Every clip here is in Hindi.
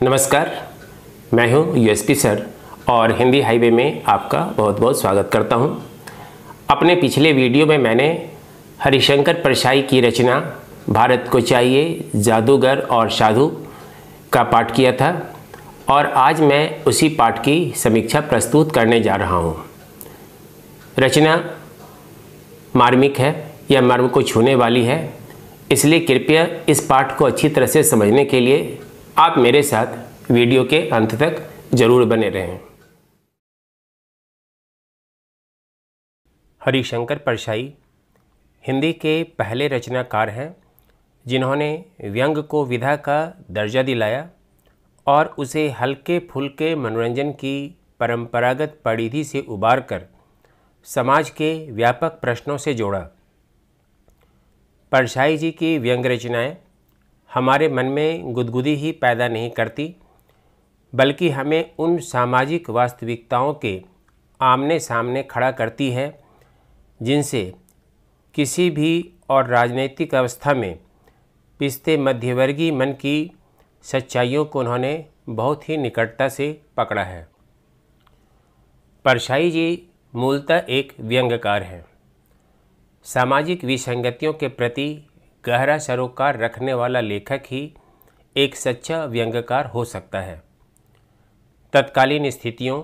नमस्कार, मैं हूं यूएसपी सर और हिंदी हाईवे में आपका बहुत बहुत स्वागत करता हूं। अपने पिछले वीडियो में मैंने हरिशंकर परछाई की रचना भारत को चाहिए जादूगर और साधु का पाठ किया था और आज मैं उसी पाठ की समीक्षा प्रस्तुत करने जा रहा हूं। रचना मार्मिक है या मर्म को छूने वाली है, इसलिए कृपया इस पाठ को अच्छी तरह से समझने के लिए आप मेरे साथ वीडियो के अंत तक जरूर बने रहें। हरिशंकर परछाई हिंदी के पहले रचनाकार हैं जिन्होंने व्यंग को विधा का दर्जा दिलाया और उसे हल्के फुल्के मनोरंजन की परंपरागत परिधि से उबार कर समाज के व्यापक प्रश्नों से जोड़ा। परछाई जी की व्यंग रचनाएं हमारे मन में गुदगुदी ही पैदा नहीं करती, बल्कि हमें उन सामाजिक वास्तविकताओं के आमने सामने खड़ा करती है जिनसे किसी भी और राजनीतिक अवस्था में पिसते मध्यवर्गीय मन की सच्चाइयों को उन्होंने बहुत ही निकटता से पकड़ा है। परछाई जी मूलतः एक व्यंग्यकार हैं। सामाजिक विसंगतियों के प्रति गहरा सरोकार रखने वाला लेखक ही एक सच्चा व्यंग्यकार हो सकता है। तत्कालीन स्थितियों,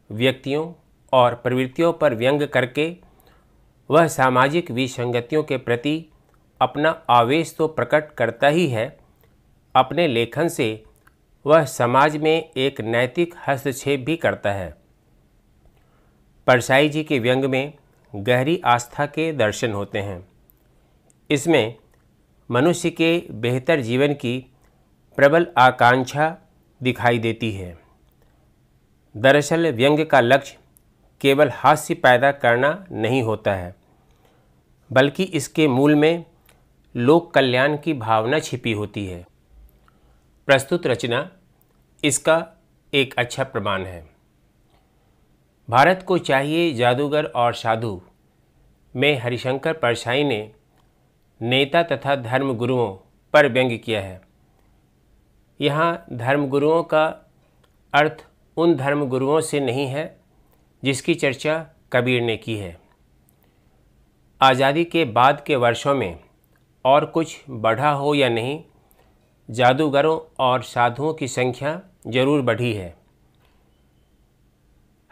व्यक्तियों और प्रवृत्तियों पर व्यंग करके वह सामाजिक विसंगतियों के प्रति अपना आवेश तो प्रकट करता ही है, अपने लेखन से वह समाज में एक नैतिक हस्तक्षेप भी करता है। परछाई जी के व्यंग में गहरी आस्था के दर्शन होते हैं। इसमें मनुष्य के बेहतर जीवन की प्रबल आकांक्षा दिखाई देती है। दरअसल व्यंग का लक्ष्य केवल हास्य पैदा करना नहीं होता है, बल्कि इसके मूल में लोक कल्याण की भावना छिपी होती है। प्रस्तुत रचना इसका एक अच्छा प्रमाण है। भारत को चाहिए जादूगर और साधु में हरिशंकर परछाई ने नेता तथा धर्मगुरुओं पर व्यंग किया है। यहाँ धर्मगुरुओं का अर्थ उन धर्मगुरुओं से नहीं है जिसकी चर्चा कबीर ने की है। आज़ादी के बाद के वर्षों में और कुछ बढ़ा हो या नहीं, जादूगरों और साधुओं की संख्या जरूर बढ़ी है।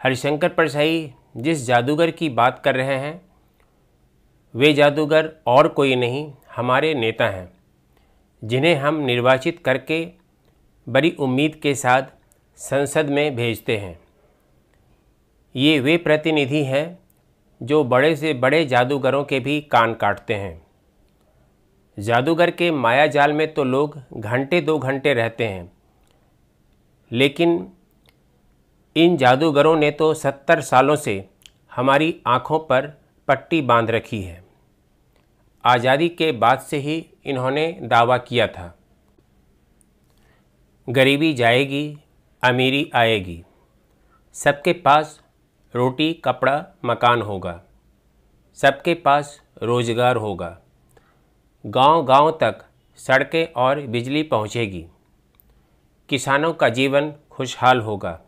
हरिशंकर परछाई जिस जादूगर की बात कर रहे हैं वे जादूगर और कोई नहीं, हमारे नेता हैं, जिन्हें हम निर्वाचित करके बड़ी उम्मीद के साथ संसद में भेजते हैं। ये वे प्रतिनिधि हैं जो बड़े से बड़े जादूगरों के भी कान काटते हैं। जादूगर के माया जाल में तो लोग घंटे 2 घंटे रहते हैं, लेकिन इन जादूगरों ने तो 70 सालों से हमारी आँखों पर पट्टी बांध रखी है। आज़ादी के बाद से ही इन्होंने दावा किया था, गरीबी जाएगी, अमीरी आएगी, सबके पास रोटी कपड़ा मकान होगा, सबके पास रोजगार होगा, गांव-गांव तक सड़कें और बिजली पहुंचेगी, किसानों का जीवन खुशहाल होगा,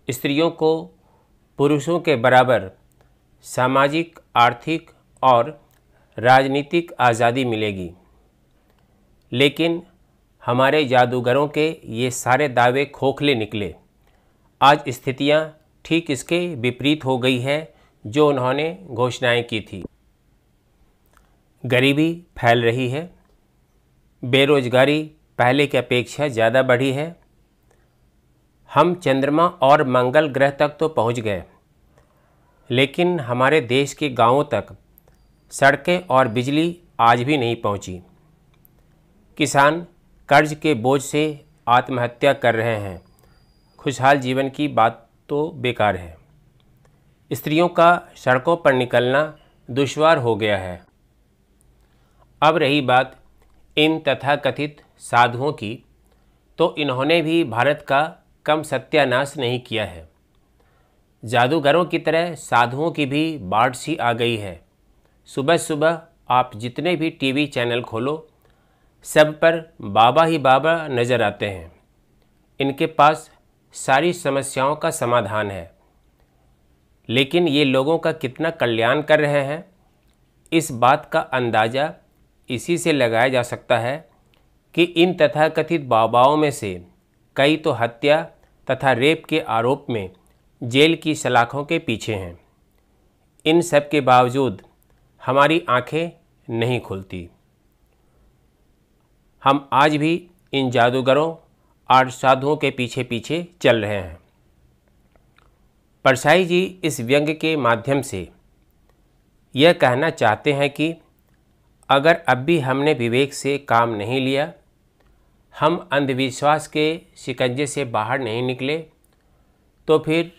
स्त्रियों को पुरुषों के बराबर सामाजिक, आर्थिक और राजनीतिक आज़ादी मिलेगी। लेकिन हमारे जादूगरों के ये सारे दावे खोखले निकले। आज स्थितियां ठीक इसके विपरीत हो गई है जो उन्होंने घोषणाएं की थी। गरीबी फैल रही है, बेरोजगारी पहले की अपेक्षा ज़्यादा बढ़ी है। हम चंद्रमा और मंगल ग्रह तक तो पहुंच गए, लेकिन हमारे देश के गांवों तक सड़कें और बिजली आज भी नहीं पहुंची। किसान कर्ज के बोझ से आत्महत्या कर रहे हैं। खुशहाल जीवन की बात तो बेकार है। स्त्रियों का सड़कों पर निकलना दुश्वार हो गया है। अब रही बात इन तथाकथित साधुओं की, तो इन्होंने भी भारत का कम सत्यानाश नहीं किया है। जादूगरों की तरह साधुओं की भी बाढ़ सी आ गई है। सुबह सुबह आप जितने भी टीवी चैनल खोलो, सब पर बाबा ही बाबा नज़र आते हैं। इनके पास सारी समस्याओं का समाधान है, लेकिन ये लोगों का कितना कल्याण कर रहे हैं, इस बात का अंदाज़ा इसी से लगाया जा सकता है कि इन तथाकथित बाबाओं में से कई तो हत्या तथा रेप के आरोप में जेल की सलाखों के पीछे हैं। इन सब के बावजूद हमारी आंखें नहीं खुलती। हम आज भी इन जादूगरों और साधुओं के पीछे पीछे चल रहे हैं। परछाई जी इस व्यंग्य के माध्यम से यह कहना चाहते हैं कि अगर अब भी हमने विवेक से काम नहीं लिया, हम अंधविश्वास के शिकंजे से बाहर नहीं निकले, तो फिर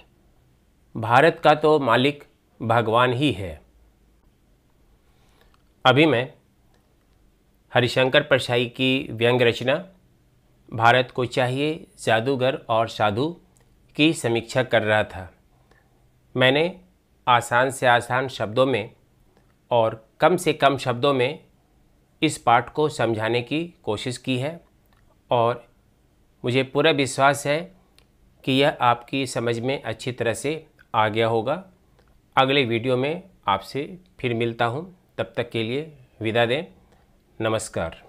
भारत का तो मालिक भगवान ही है। अभी मैं हरिशंकर परछाई की व्यंग्य रचना भारत को चाहिए जादूगर और साधु की समीक्षा कर रहा था। मैंने आसान से आसान शब्दों में और कम से कम शब्दों में इस पाठ को समझाने की कोशिश की है और मुझे पूरा विश्वास है कि यह आपकी समझ में अच्छी तरह से आ गया होगा। अगले वीडियो में आपसे फिर मिलता हूँ, तब तक के लिए विदा दें। नमस्कार।